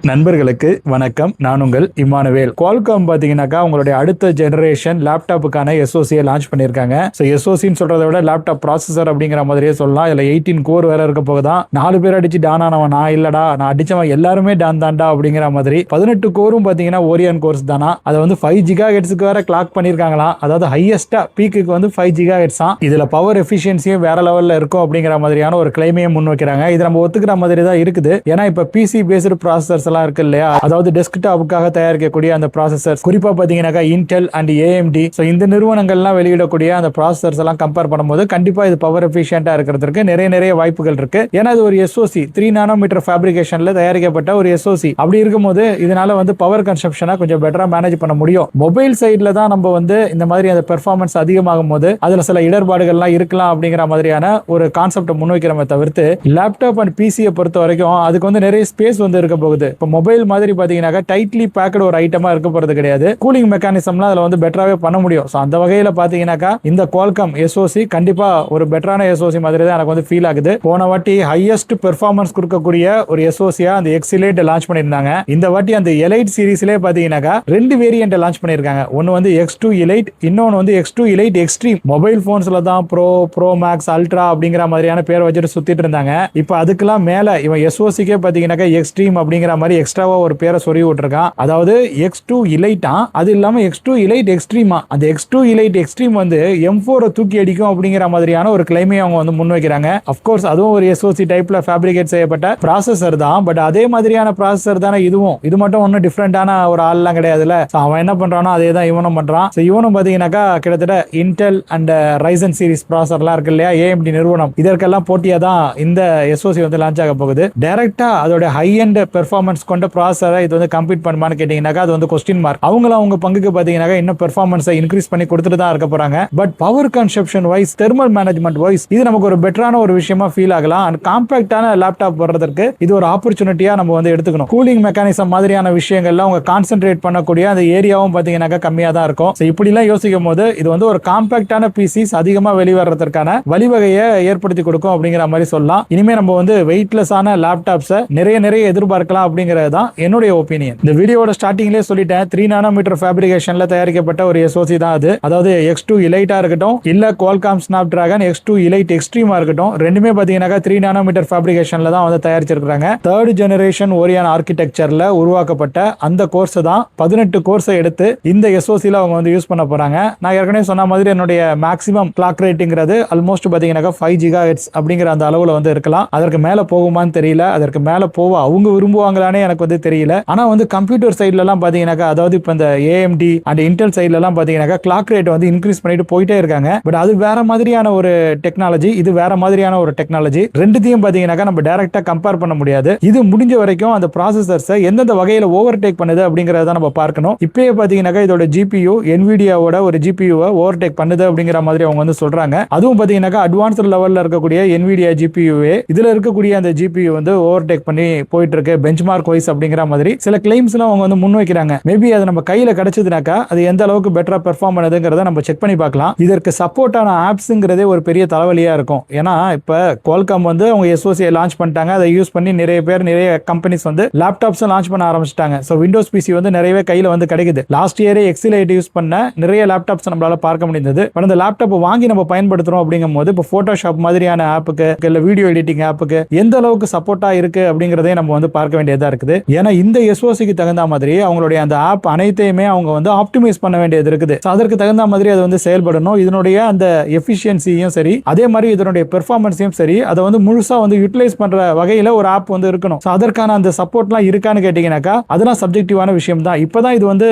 நண்பர்களுக்கு வணக்கம். நான் உங்கள் இமானுவேல். குவால்காம் பாத்தீங்கன்னாக்கா உங்களுடைய அடுத்த ஜெனரேஷன் லேப்டாப்புக்கான எஸ்ஓசியை லான்ச் பண்ணியிருக்காங்க. எஸ்ஓசின்னு சொல்றதை விட லேப்டாப் ப்ராசஸர் அப்படிங்கிற மாதிரியே சொல்லலாம். இதுல 18 கோர் வேற இருக்க போகுதான். 4 பேர் அடிச்சு டான் ஆனவன் நான் இல்லடா, நான் அடிச்சவன் எல்லாருமே டான் தாண்டா அப்படிங்கிற மாதிரி 18 கோரும் பாத்தீங்கன்னா ஓரியன் கோர்ஸ் தானா. அதை வந்து 5 GHz வேற கிளாக் பண்ணிருக்காங்களாம். அதாவது ஹையஸ்டா பீக்கு வந்து 5 GHz தான். இதுல பவர் எஃபிஷியன்சியும் வேற லெவல்ல இருக்கும் அப்படிங்கிற மாதிரியான ஒரு கிளைமையும் முன் வைக்கிறாங்க. இது நம்ம ஒத்துக்கிற மாதிரி தான் இருக்குது. ஏன்னா இப்ப பிசி பேஸ்டு ப்ராசஸர்ஸ் இருக்கு இல்லையா, அதாவது டெஸ்க்டாப்புக்காக தயாரிக்கக்கூடிய அந்த ப்ராசஸர்ஸ், குறிப்பா பாத்தீங்கன்னாக்கா இன்டெல் அண்ட் ஏஎம்டி, இந்த நிறுவனங்கள்லாம் வெளியிடக்கூடிய அந்த ப்ராசஸர்ஸ் எல்லாம் கம்பேர் பண்ணும்போது கண்டிப்பா இது பவர் எஃபிஷியன்ட்டா இருக்கிறதுக்கு நிறைய வாய்ப்புகள் இருக்கு. ஏன்னா இது ஒரு எஸ்ஓசி 3 நானோமீட்டர் ஃபேப்ரிகேஷன்ல தயாரிக்கப்பட்ட ஒரு எஸ்ஓசி. அப்படி இருக்கும்போது இதனால வந்து பவர் கன்சப்ஷனை கொஞ்சம் பெட்டரா மேனேஜ் பண்ண முடியும். மொபைல் சைட்ல தான் நம்ம வந்து இந்த மாதிரி அந்த பெர்ஃபார்மன்ஸ் அதிகமாகும் போது அதுல சில இடர்பாடுகள்லாம் இருக்கலாம் அப்படிங்கிற மாதிரியான ஒரு கான்செப்டை முன்வைக்கிறமே தவிர்த்து லேப்டாப் அண்ட் பிசியை பொறுத்த வரைக்கும் அதுக்கு வந்து நிறைய ஸ்பேஸ் வந்து இருக்க போகுது. மொபைல் மாதிரி பாத்தீங்கன்னா டைட்லி பேக்டு ஒரு ஐட்டமா இருக்க போறது கிடையாது. கூலிங் மெக்கானிசம்லாம் அதுல வந்து பெட்டராவே பண்ண முடியும். அந்த வகையில பாத்தீங்கன்னாக்கா இந்த குவால்காம் எஸ்ஓசி கண்டிப்பா ஒரு பெட்டரான எஸ்ஓசி மாதிரி தான் எனக்கு வந்து ஃபீல் ஆகுது. போன வாட்டி ஹையஸ்ட் பெர்ஃபார்மன்ஸ் கொடுக்கக்கூடிய ஒரு எஸ்ஓசியா அந்த எக்ஸிலேட் லான்ச் பண்ணிருந்தாங்க. இந்த வாட்டி அந்த எலைட் சீரிஸ்லயே பாத்தீங்கன்னாக்கா 2 வேரியன்ட் லான்ச் பண்ணிருக்காங்க. ஒன்னு வந்து X2 எலைட், இன்னொன்னு வந்து X2 எலைட் எக்ஸ்ட்ரீம். மொபைல் போன்ஸ்ல தான் ப்ரோ மேக்ஸ் அல்ட்ரா அப்படிங்கிற மாதிரியான பேர் வச்சுட்டு சுத்திட்டு இருந்தாங்க. இப்போ அதுக்கெல்லாம் மேல இவன் எஸ்ஓசிக்கே பாத்தீங்கன்னாக்கா எக்ஸ்ட்ரீம் அப்படிங்கிற மாதிரி எக்ஸ்ட்ராவா ஒரு பேரை சொறி விட்டுருக்கான். அதாவது X2 எலைட்டா, அது இல்லாம X2 எலைட் எக்ஸ்ட்ரீமா. அந்த X2 எலைட் எக்ஸ்ட்ரீம் வந்து M4 தூக்கி அடிக்கும் அப்படிங்கிற மாதிரியான ஒரு கிளைமை அவங்க வந்து முன்வைக்கிறாங்க. அப்கோர்ஸ் அதுவும் ஒரு எஸ்ஓசி டைப்ல ஃபேப்ரிகேட் செய்யப்பட்ட ப்ராசஸர் தான். பட் அதே மாதிரியான ப்ராசஸர் தானே இதுவும். இது மட்டும் ஒன்னும் டிஃபரெண்டான ஒரு ஆள்லாம் கிடையாதுல. அவன் என்ன பண்றானோ அதே தான் இவனும் பண்றான். இவனும் பாத்தீங்கன்னாக்கா கிட்டத்தட்ட இன்டெல் அண்ட் ரைசன் சீரிஸ் ப்ராசஸர்லாம் இருக்கு இல்லையா, ஏஎம்டி நிறுவனம், இதற்கெல்லாம் போட்டியா தான் இந்த எஸ்ஓசி வந்து லான்ச் ஆக போகுது. டைரக்டா அதோட ஹை எண்ட் பெர்ஃபார்மன்ஸ் கொண்ட ப்ராசஸரை இது வந்து கம்பீட் பண்ணுமான்னு கேட்டீங்கன்னாக்கா அது வந்து கொஸ்டின் மார்க். அவங்களும் அவங்க பங்குக்கு பாத்தீங்கன்னாக்கா இன்னும் பெர்ஃபார்மன்ஸை இன்க்ரீஸ் பண்ணி கொடுத்துட்டு தான் இருக்க போறாங்க. But power consumption wise, thermal management wise இது நமக்கு ஒரு பெட்டரான ஒரு விஷயமா ஃபீல் ஆகலாம். அண்ட் காம்பாக்டான லேப்டாப் வர்றதுக்கு இது ஒரு ஆப்பர்ச்சுனிட்டியா நம்ம வந்து எடுத்துக்கணும். கூலிங் மெக்கானிசம் மாதிரியான விஷயங்கள்ல அவங்க கான்சென்ட்ரேட் பண்ணக்கூடிய அந்த ஏரியாவும் பாத்தீங்கன்னாக்கா கம்மியா தான் இருக்கும். இப்படி எல்லாம் யோசிக்கும் போது இது வந்து ஒரு காம்பாக்டான பிசிஸ் அதிகமா வெளிவரதுக்கான வழிவகையை ஏற்படுத்தி கொடுக்கும் அப்படிங்கிற மாதிரி சொல்லலாம். இனிமே நம்ம வந்து வெயிட்லெஸ்ஸான லேப்டாப்ஸை நிறைய எதிர்பார்க்கலாம் அப்படிங்கிறது தான் என்னுடைய ஒப்பீனியன். இந்த வீடியோட ஸ்டார்டிங்லேயே சொல்லிட்டேன், 3 நானோமீட்டர் ஃபேப்ரிகேஷன்ல தயாரிக்கப்பட்ட ஒரு எஸ்ஓசி தான் அது. அதாவது X2 எலைட்டா இருக்கட்டும், இல்ல குவால்காம் ஸ்னாப்டிராகன் X2 எலைட் எக்ஸ்ட்ரீமா இருக்கட்டும், ரெண்டுமே பாத்தீங்கன்னாக்கா 3 நானோமீட்டர் ஃபேப்ரிகேஷன்ல தான் வந்து தயாரிச்சிருக்காங்க. 3rd ஜெனரேஷன் ஓரியான் ஆர்கிடெக்சர்ல உருவாக்கப்பட்ட அந்த கோர்ஸ் தான் 18 கோர்ஸை எடுத்து இந்த எஸ்ஓசில அவங்க வந்து யூஸ் பண்ண போறாங்க. நான் ஏற்கனவே சொன்ன மாதிரி என்னுடைய மேக்ஸிமம் கிளாக் ரேட்டிங்கிறது ஆல்மோஸ்ட் பாத்தீங்கன்னாக்கா 5 GHz அப்படிங்கிற அந்த அளவுல வந்து இருக்கலாம். அதற்கு மேல போகுமான்னு தெரியல. அதற்கு மேல போக அவங்க விரும்புவாங்களானே எனக்கு வந்து தெரியல. ஆனா வந்து கம்ப்யூட்டர் சைடுல எல்லாம் பாத்தீங்கன்னாக்கா, அதாவது இப்ப இந்த ஏஎம்டி அண்ட் இன்டெல் சைடுல எல்லாம் பாத்தீங்கன்னாக்கா கிளாக் ரேட் வந்து இன்க்ரீஸ் பண்ணிட்டு போயிட்டே இருக்காங்க. பட் அது வேற மாதிரியான ஒரு டெக்னாலஜி, இது வேற மாதிரியான ஒரு டெக்னாலஜி. ரெண்டுத்தையும் பாத்தீங்கன்னாக்கா நம்ம டைரக்டா கம்பேர் பண்ண முடியாது. இது முடிஞ்ச வரைக்கும் அந்த ப்ராசஸர்ஸ் எந்தெந்த வகையில ஓவர்டேக் பண்ணுது அப்படிங்கறத நம்ம பார்க்கணும். இப்பயே பாத்தீங்கன்னாக்கா இதோட ஜிபியு என்விடியாவோட ஒரு ஜிபியுவை ஓவர்டேக் பண்ணுது அப்படிங்கிற மாதிரி அவங்க வந்து சொல்றாங்க. அதுவும் பாத்தீங்கன்னாக்கா அட்வான்ஸ்ட் லெவல்ல இருக்கக்கூடிய என்விடியா ஜிபியுவே இதுல இருக்கக்கூடிய அந்த ஜிபியு வந்து ஓவர்டேக் பண்ணி போயிட்டு இருக்கு பெஞ்ச்மார்க் வைஸ் அப்படிங்கிற மாதிரி சில கிளைம்ஸ்லாம் அவங்க வந்து முன்வைக்கிறாங்க. மேபி அது நம்ம கையில கிடைச்சதுனாக்கா அது எந்த அளவுக்கு பெட்டரா பெர்ஃபார்ம் பண்ணுதுங்கிறத நம்ம செக் பண்ணி பார்க்கலாம். இதற்கு சப்போர்ட்டான ஆப்ஸ்ங்கிறதே ஒரு பெரிய தலைவலியா இருக்கும். ஏன்னா இப்ப குவால்காம் வந்து அவங்க எஸ்ஓசியை லான்ச் பண்ணிட்டாங்க. அதை யூஸ் பண்ணி நிறைய கம்பெனிஸ் வந்து லேப்டாப்ஸ் லான்ச் பண்ண ஆரம்பிச்சிட்டாங்க. விண்டோஸ் பிசி வந்து நிறையவே கையில வந்து கிடைக்குது. லாஸ்ட் இயரே எக்ஸிலைட் யூஸ் பண்ண நிறைய லேப்டாப்ஸ் நம்மளால பார்க்க முடிந்தது. பட் அந்த லேப்டாப் வாங்கி நம்ம பயன்படுத்துறோம் அப்படிங்கும் போது இப்போ போட்டோஷாப் மாதிரியான ஆப்புக்கு இல்ல வீடியோ எடிட்டிங் ஆப்புக்கு எந்த அளவுக்கு சப்போர்ட்டா இருக்கு அப்படிங்கறதே நம்ம வந்து பார்க்க வேண்டியதா இருக்குது. ஏன்னா இந்த எஸ்ஓசிக்கு தகுந்த மாதிரி அவங்களுடைய அந்த ஆப் அனைத்தையுமே அவங்க வந்து ஆப்டிமைஸ் பண்ண வேண்டியது இருக்குது. அதற்கு தகுந்த மாதிரி அது வந்து செயல்படணும். இதனுடைய அந்த எஃபிஷியன்சியும் சரி, அதே மாதிரி இதனுடைய பெர்ஃபார்மன்ஸையும் சரி, அதை வந்து முழுசா வந்து யூட்டிலைஸ் பண்ற வகையில ஒரு ஆப் வந்து இருக்கணும். அதற்கான அந்த சப்போர்ட்லாம் இருக்கான்னு கேட்டீங்கன்னாக்கா அதெல்லாம் சப்ஜெக்டிவான விஷயம் தான். இப்பதான் இது வந்து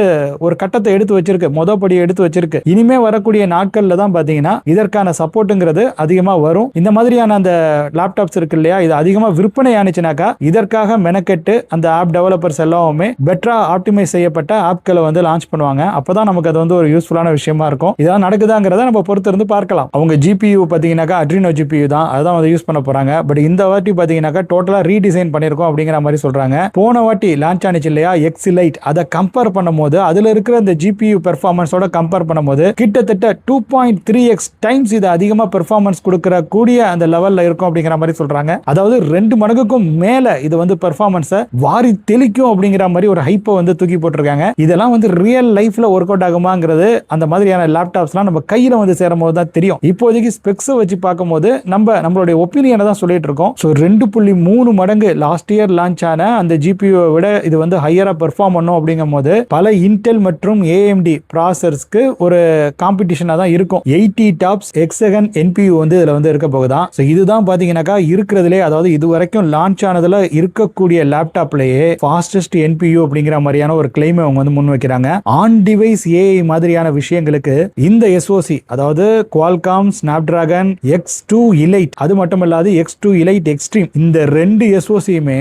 ஒரு கட்டத்தை எடுத்து வச்சிருக்கு, மொதப்படி எடுத்து வச்சிருக்கு. இனிமே வரக்கூடிய நாட்கள்ல தான் பாத்தீங்கன்னா இதற்கான சப்போர்ட்ங்கிறது அதிகமா வரும். இந்த மாதிரியான அந்த லேப்டாப்ஸ் இருக்கு இல்லையா, இது அதிகமா விற்பனை ஆனிச்சுனாக்கா இதற்காக மெனக்கெட்டு அந்த ஆப் டெவலப்பர்ஸ் எல்லாமே பெட்டரா ஆப்டிமைஸ் செய்யப்பட்ட ஆப்களை வந்து லான்ச் பண்ணுவாங்க. அப்பதான் நமக்கு அது வந்து ஒரு யூஸ்ஃபுல்லான விஷயமா இருக்கும். இதெல்லாம் நடக்குதாங்கிறத நம்ம பொறுத்து இருந்து பார்க்கலாம். அவங்க ஜிபியு பாத்தீங்கன்னாக்கா அட்ரினோ ஜிபியு தான், அதான் வந்து யூஸ் பண்ண போறாங்க. பட் இந்த வாட்டி பாத்தீங்கன்னாக்கா டோட்டலா ரீடிசைன் பண்ணிருக்கோம் அப்படிங்கிற மாதிரி சொல்றாங்க. போன வாட்டி லான்ச் ஆனிச்சு இல்லையா எக்ஸிலைட், அதை கம்பேர் பண்ணும்போது அதுல இருக்கிற அந்த ஜிபியு பெர்ஃபார்மன்ஸோட கம்பேர் பண்ணும்போது கிட்டத்தட்ட 2.3x டைம்ஸ் இது அதிகமா பெர்ஃபார்மன்ஸ் கொடுக்கிற கூடிய அந்த லெவல்ல இருக்கும் அப்படிங்கிற மாதிரி சொல்றாங்க. அதாவது 2 மடங்குக்கும் மேல இது வந்து பெர்ஃபார்மன்ஸை வாரி தெளிக்கும் அப்படிங்கிற மாதிரி ஒரு ஹைப்பை வந்து தூக்கி போட்டிருக்காங்க. இதெல்லாம் வந்து ரியல் லைஃப்ல ஒர்க் அவுட் ஆகுமாங்கிறது அந்த மாதிரியான லேப்டாப்ஸ்லாம் நம்ம கையில வந்து சேரும் போது தான் தெரியும். இப்போதைக்கு ஸ்பெக்ஸை வச்சு பார்க்கும்போது நம்மளுடைய ஒப்பீனியனை தான் சொல்லிட்டு இருக்கோம். ஸோ 2.3 மடங்கு லாஸ்ட் இயர் லான்ச் ஆன அந்த ஜிபியூவை விட இது வந்து ஹையரா பெர்ஃபார்ம் பண்ணும் அப்படிங்கும் போது பல இன்டெல் மற்றும் ஏஎம்டி ப்ராசஸர்ஸ்க்கு ஒரு காம்படிஷனா தான் இருக்கும். 80 டாப்ஸ் ஹெக்ஸகன் என்பியூ வந்து இதுல வந்து இருக்க போகுதான். ஸோ இதுதான் பாத்தீங்கன்னாக்கா இருக்கிறதுலே, அதாவது இது வரைக்கும் லான்ச் ஆனதுல இருக்கக்கூடிய லேப்டாப்லயே ஃபாஸ்டஸ்ட் என்பியூ அப்படிங்கிற மாதிரியான ஒரு கிளைம் அவங்க வந்து முன் வைக்கிறாங்க. ஆன் டிவைஸ் ஏஐ மாதிரியான விஷயங்களுக்கு இந்த எஸ்ஓசி, அதாவது குவால்காம் ஸ்னாப்டிராகன் X2 Elite, அது மட்டும் இல்லாது X2 Elite Extreme, இந்த ரெண்டு எஸ்ஓசியுமே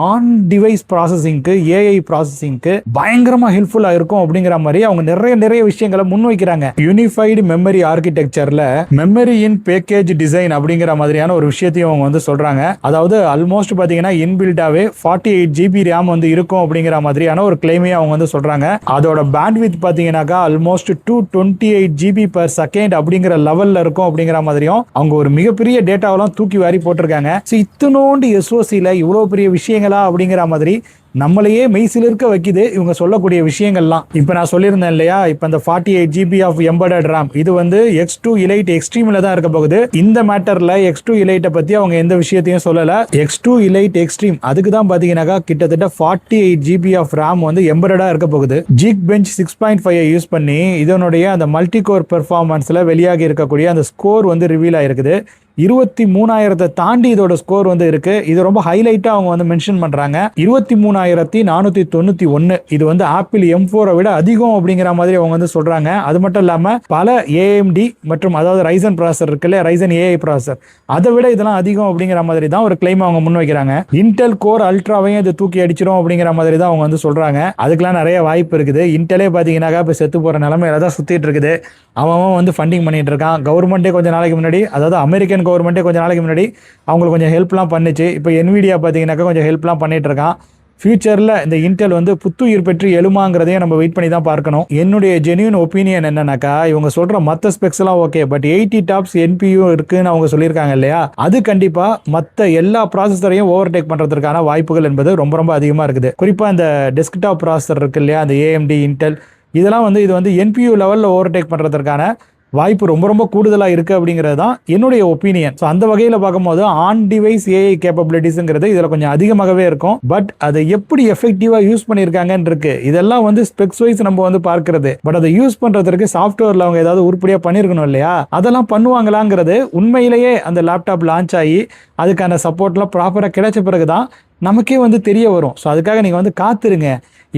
ஆன் டிவைஸ் ப்ராசஸிங்க்கு, ஏஐ ப்ராசஸிங்க்கு பயங்கரமா ஹெல்ப்ஃபுல்லா இருக்கும் அப்படிங்கிற மாதிரி அவங்க நிறைய விஷயங்களை முன்வைக்கிறாங்க. யூனிஃபைடு மெமரி ஆர்கிடெக்சர்ல மெமரி இன் பேக்கேஜ் டிசைன் அப்படிங்கிற மாதிரியான ஒரு விஷயத்தையும் அவங்க வந்து சொல்றாங்க. அதாவது ஆல்மோஸ்ட் பாத்தீங்கன்னா இன்பில்டாவே 48 GB RAM வந்து இருக்கும் அப்படிங்கிற மாதிரியான ஒரு கிளைமையும் அவங்க வந்து சொல்றாங்க. அதோட பேண்ட்வித் பாத்தீங்கன்னாக்கா ஆல்மோஸ்ட் 228 GB per second அப்படிங்கிற லெவல்ல இருக்கும் அப்படிங்கிற மாதிரியும் அவங்க ஒரு மிகப்பெரிய டேட்டாவெல்லாம் தூக்கி வாரி போட்டிருக்காங்க. இத்தனோண்டு எஸ்ஓசில இவ்வளவு பெரிய விஷயங்களா அப்படிங்கிற மாதிரி நம்மளையே மெய்சிலிருக்க வைக்குது இவங்க சொல்லக்கூடிய விஷயங்கள்லாம். இப்ப நான் சொல்லியிருந்தேன் இல்லையா, இப்ப இந்த 48 GB ஆஃப் எம்பெடட் RAM இது வந்து X2 Elite Extremeல தான் இருக்க போகுது. இந்த மேட்டர்ல X2 Elite பத்தி அவங்க எந்த விஷயத்தையும் சொல்லல. X2 Elite Extreme அதுக்கு தான் பாத்தீங்கன்னாக்கா கிட்டத்தட்ட 48 GB ஆஃப் RAM வந்து எம்பெடடா இருக்க போகுது. Geekbench 6.5 யூஸ் பண்ணி இதனுடைய அந்த மல்டி கோர் பெர்ஃபார்மன்ஸ்ல வெளியாகி இருக்கக்கூடிய அந்த ஸ்கோர் வந்து ரிவீல் ஆயிருக்குது. 23,000 தாண்டி இதோட ஸ்கோர் வந்து இருக்கு. இது ரொம்ப ஹைலைட்டா அவங்க வந்து மென்ஷன் பண்றாங்க. 23,491 இது வந்து ஆப்பிள் M4 விட அதிகம் அப்படிங்கிற மாதிரி அவங்க வந்து சொல்றாங்க. அது மட்டும் இல்லாம பல AMD மற்றும் அதாவது ரைசன் ப்ராசஸர் இருக்குல்ல, ரைசன் AI ப்ராசஸர், அதை விட இதெல்லாம் அதிகம் அப்படிங்கிற மாதிரி தான் ஒரு கிளைம் அவங்க முன்வைக்கிறாங்க. இன்டெல் கோர் அல்ட்ராவையும் இது தூக்கி அடிச்சிரும் அப்படிங்கிற மாதிரி தான் அவங்க வந்து சொல்றாங்க. அதுக்கெல்லாம் நிறைய வாய்ப்பு இருக்குது. இன்டெலே பாத்தீங்கன்னாக்கா இப்ப செத்து போற நிலைமையில தான் சுத்திட்டு இருக்குது. அவன் வந்து ஃபண்டிங் பண்ணிட்டு இருக்கான். கவர்மெண்டே கொஞ்ச நாளைக்கு முன்னாடி, அதாவது அமெரிக்கன் கவர்மெண்ட்டே கொஞ்சம் நாளைக்கு முன்னாடி அவங்களுக்கு கொஞ்சம் ஹெல்ப்லாம் பண்ணிச்சு. இப்போ NVIDIA பார்த்தீங்கன்னாக்கா கொஞ்சம் ஹெல்ப்லாம் பண்ணிட்டு இருக்கான். ஃபியூச்சரில் இந்த இன்டெல் வந்து புத்துயிர் பெற்று எழுமாங்கிறதையும் நம்ம வெயிட் பண்ணி தான் பார்க்கணும். என்னுடைய ஜென்யூன் ஒப்பீனியன் என்னன்னாக்கா, இவங்க சொல்ற மற்ற ஸ்பெக்ஸ் எல்லாம் ஓகே, பட் 80 டாப்ஸ் என்பியூ இருக்குன்னு அவங்க சொல்லியிருக்காங்க இல்லையா, அது கண்டிப்பா மற்ற எல்லா ப்ராசஸரையும் ஓவர்டேக் பண்றதுக்கான வாய்ப்புகள் என்பது ரொம்ப அதிகமாக இருக்குது. குறிப்பாக இந்த டெஸ்க்டாப் ப்ராசஸர் இருக்கு இல்லையா, அந்த AMD இன்டெல், இதெல்லாம் வந்து இது வந்து என்பியூ லெவலில் ஓவர்டேக் பண்றதுக்கான வாய்ப்பு ரொம்ப கூடுதலாக இருக்கு அப்படிங்கிறது தான் என்னுடைய ஒப்பீனியன். ஸோ அந்த வகையில் பார்க்கும்போது ஆன் டிவைஸ் ஏஐ கேப்பபிலிட்டிஸ்ங்கிறது இதில் கொஞ்சம் அதிகமாகவே இருக்கும். பட் அதை எப்படி எஃபெக்டிவாக யூஸ் பண்ணியிருக்காங்கன்னு இருக்கு. இதெல்லாம் வந்து ஸ்பெக்ஸ் வைஸ் நம்ம வந்து பார்க்கிறது. பட் அதை யூஸ் பண்றதுக்கு சாஃப்ட்வேர்ல அவங்க ஏதாவது உருப்படியாக பண்ணியிருக்கணும் இல்லையா, அதெல்லாம் பண்ணுவாங்களாங்கிறது உண்மையிலேயே அந்த லேப்டாப் லான்ச் ஆகி அதுக்கான சப்போர்ட்லாம் ப்ராப்பராக கிடைச்ச பிறகுதான் நமக்கே வந்து தெரிய வரும். ஸோ அதுக்காக நீங்கள் வந்து காத்துருங்க.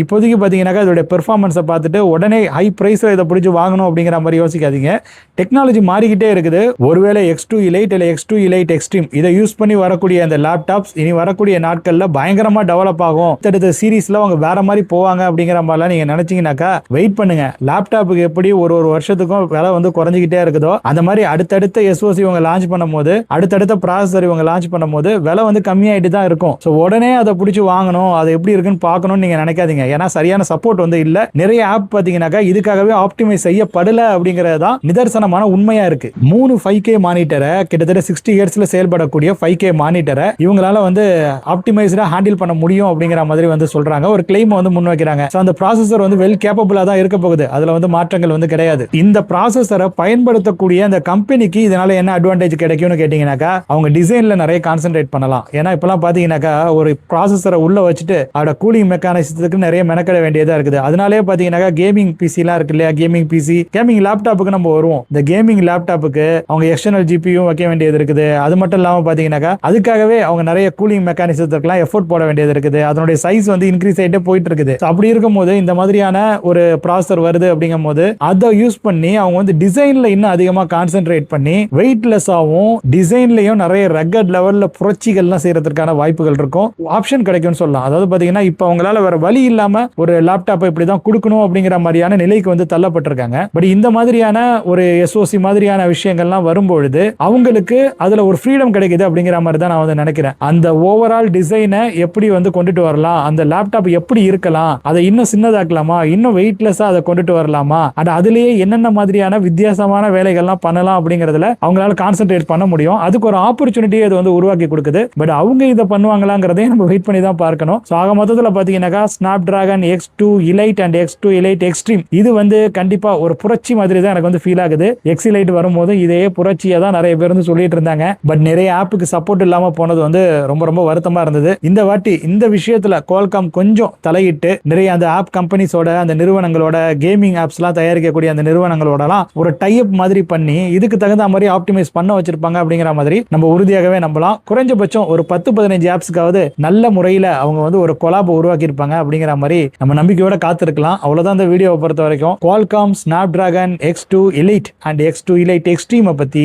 இப்போதைக்கு பார்த்தீங்கன்னாக்கா இதோட பெர்ஃபார்மன்ஸை பார்த்துட்டு உடனே ஹை ப்ரைஸில் இதை பிடிச்சி வாங்கணும் அப்படிங்கிற மாதிரி யோசிக்காதீங்க. டெக்னாலஜி மாறிக்கிட்டே இருக்குது. ஒருவேளை X2 Elite இல்லை X2 Elite Extreme இதை யூஸ் பண்ணி வரக்கூடிய அந்த லேப்டாப்ஸ் இனி வரக்கூடிய நாட்களில் பயங்கரமாக டெவலப் ஆகும். அடுத்த சீரீஸில் அவங்க வேற மாதிரி போவாங்க அப்படிங்கிற மாதிரிலாம் நீங்கள் நினச்சிங்கனாக்கா வெயிட் பண்ணுங்க. லேப்டாப்புக்கு எப்படி ஒரு வருஷத்துக்கும் விலை வந்து குறைஞ்சிக்கிட்டே இருக்குதோ, அந்த மாதிரி அடுத்தடுத்த எஸ்ஓசி இவங்க லான்ச் பண்ணும் போது, அடுத்தடுத்த ப்ராசஸர் இவங்க லான்ச் பண்ணும் போது விலை வந்து கம்மியாயிட்டு தான் இருக்கும். ஸோ உடனே அதை பிடிச்சி வாங்கணும், அது எப்படி இருக்குன்னு பார்க்கணும்னு நீங்கள் நினைக்காதீங்க. ஏன்னா சரியான சப்போர்ட் வந்து இல்ல. நிறைய ஆப் பாத்தீங்கன்னாக்கா இதுக்காகவே ஆப்டிமைஸ் செய்யப்படல அப்படிங்கறது தான் நிதர்சனமான உண்மையா இருக்கு. 3 5K மானிட்டரை, கிட்டத்தட்ட 60 ஹெர்ட்ஸ்ல செயல்படக்கூடிய 5K மானிட்டரை இவங்களால வந்து ஆப்டிமைஸ்டா ஹேண்டில் பண்ண முடியும் அப்படிங்கிற மாதிரி வந்து சொல்றாங்க. ஒரு கிளைம் வந்து முன்வைக்கிறாங்க. அந்த ப்ராசஸர் வந்து வெல் கேப்பபிளா தான் இருக்க போகுது. அதுல வந்து மாற்றங்கள் வந்து கிடையாது. இந்த ப்ராசஸரை பயன்படுத்தக்கூடிய அந்த கம்பெனிக்கு இதனால என்ன அட்வான்டேஜ் கிடைக்கும்னு கேட்டீங்கன்னாக்கா, அவங்க டிசைன்ல நிறைய கான்சென்ட்ரேட் பண்ணலாம். ஏன்னா இப்பெல்லாம் பாத்தீங்கன்னாக்கா ஒரு ப்ராசஸரை உள்ள வச்சுட்டு அதோட கூலிங் மெக்கானிசத்துக்கு நிறைய மெனக்கட வேண்டியதா இருக்குது. அதனாலே பாத்தீங்கன்னா கேமிங் பிசிலாம் இருக்கு இல்லையா, கேமிங் பிசி, கேமிங் லேப்டாப்புக்கு நம்ம வருவோம். இந்த கேமிங் லேப்டாப்புக்கு அவங்க எக்ஸ்டர்னல் ஜிபியும் வைக்க வேண்டியது இருக்குது. அது மட்டும் இல்லாம பாத்தீங்கன்னாக்கா அதுக்காகவே அவங்க நிறைய கூலிங் மெக்கானிசத்துக்குலாம் எஃபோர்ட் போட வேண்டியது இருக்குது. அதனுடைய சைஸ் வந்து இன்க்ரீஸ் ஆகிட்டே போயிட்டு இருக்குது. அப்படி இருக்கும்போது இந்த மாதிரியான ஒரு ப்ராசஸர் வருது அப்படிங்கும் போது அதை யூஸ் பண்ணி அவங்க வந்து டிசைன்ல இன்னும் அதிகமா கான்சென்ட்ரேட் பண்ணி வெயிட்லெஸ்ஸாகவும் டிசைன்லயும் நிறைய ரக்கட் லெவல்ல புரட்சிகள்லாம் செய்யறதுக்கான வாய்ப்புகள் இருக்கும். ஆப்ஷன் கிடைக்கும்னு சொல்லலாம். அதாவது பாத்தீங்கன்னா இப்ப அவங்களால வேற வழி இல்லாம ஒரு லேப்டாப் இப்படிதான் கொடுக்கணும் அப்படிங்கிற மாதிரியான நிலைக்கு வந்து தள்ளப்பட்டிருக்காங்க. பட் இந்த மாதிரியான ஒரு எஸ்ஓசி மாதிரியான விஷயங்கள்லாம் வரும்பொழுது அவங்களுக்கு அதுல ஒரு ஃப்ரீடம் கிடைக்குது அப்படிங்கிற மாதிரி தான் நான் வந்து நினைக்கிறேன். அந்த ஓவரால் டிசைனை எப்படி வந்து கொண்டுட்டு வரலாம், அந்த லேப்டாப் எப்படி இருக்கலாம், அதை இன்னும் சின்னதாக்கலாமா, இன்னும் வெயிட்லெஸ்ஸா அதை கொண்டுட்டு வரலாமா, அண்ட் அதுலயே என்னென்ன மாதிரியான வித்தியாசமான வேலைகள்லாம் பண்ணலாம் அப்படிங்கறதுல அவங்களால கான்சென்ட்ரேட் பண்ண முடியும். அதுக்கு ஒரு ஆப்பர்ச்சுனிட்டியை அது வந்து உருவாக்கி கொடுக்குது. பட் அவங்க இதை பண்ணுவாங்களாங்கிறத அதையும் நம்ம வெயிட் பண்ணி தான் பார்க்கணும். ஸோ ஆக மொத்தத்தில் பார்த்தீங்கன்னாக்கா snap dragon X2 Elite and X2 Elite Extreme இது வந்து கண்டிப்பா ஒரு புரட்சி மாதிரி தான் எனக்கு வந்து ஃபீல் ஆகுது. X Elite வரும்போது இதே புரட்சியை தான் நிறைய பேர் வந்து சொல்லிட்டு இருந்தாங்க. பட் நிறைய ஆப்புக்கு சப்போர்ட் இல்லாம போனது வந்து ரொம்ப ரொம்ப வருத்தமா இருந்தது. இந்த வாட்டி இந்த விஷயத்துல குவால்காம் கொஞ்சம் தலையிட்டு நிறைய அந்த ஆப் கம்பெனிஸோட அந்த நிறுவனங்களோட கேமிங் ஆப்ஸ்லாம் தயாரிக்கக்கூடிய அந்த நிறுவனங்களோடலாம் ஒரு டைப் மாதிரி பண்ணி இதுக்கு தகுந்த மாதிரி ஆப்டிமைஸ் பண்ண வச்சிருப்பாங்க அப்படிங்கிற மாதிரி நம்ம உறுதியாகவே நம்பலாம். குறைஞ்சபட்சம் ஒரு 10-15 ஆப்ஸ்க்காவது நல்ல முறையில அவங்க வந்து ஒரு கொலாப உருவாக்கி இருப்பாங்க அப்படிங்கிற மாதிரி நம்ம நம்பிக்கையோட காத்திருக்கலாம். அவ்வளவுதான் இந்த வீடியோவை பொறுத்த வரைக்கும். Qualcomm Snapdragon X2 Elite and X2 Elite Extreme பத்தி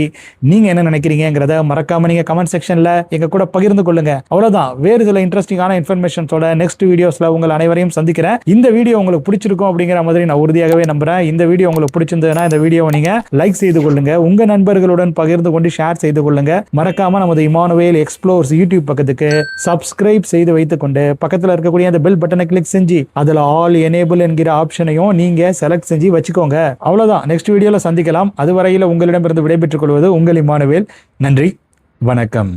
நீங்க என்ன நினைக்கிறீங்கிறத மறக்காம நீங்க கமெண்ட் செக்ஷன்ல எங்க கூட பகிர்ந்து கொள்ளுங்க. அவ்வளவுதான். வேறு சில இன்ட்ரெஸ்டிங்கான இன்ஃபர்மேஷன்ஸோட நெக்ஸ்ட் வீடியோஸ்ல உங்கள் அனைவரையும் சந்திக்கிறேன். இந்த வீடியோ உங்களுக்கு பிடிச்சிருக்கும் அப்படிங்கிற மாதிரி நான் உறுதியாகவே நம்புறேன். இந்த வீடியோ உங்களுக்கு பிடிச்சிருந்ததுன்னா இந்த வீடியோவை நீங்க லைக் செய்து கொள்ளுங்க, உங்க நண்பர்களுடன் பகிர்ந்து கொண்டு ஷேர் செய்து கொள்ளுங்க. மறக்காம நமது இமானுவேல் எக்ஸ்ப்ளோர்ஸ் யூடியூப் பக்கத்துக்கு சப்ஸ்கிரைப் செய்து வைத்துக் கொண்டு பக்கத்தில் இருக்கக்கூடிய அந்த பெல் பட்டனை கிளிக் செஞ்சு அதுல ஆல் எனேபிள் என்கிற ஆப்ஷனையும் நீங்க செலக்ட் செஞ்சு வச்சுக்கோங்க. அவ்வளவுதான். நெக்ஸ்ட் வீடியோல சந்திக்கலாம். அதுவரையில உங்களிடமிருந்து விடைபெற்றுக் கொள்வது உங்கள் இமானுவேல். நன்றி, வணக்கம்.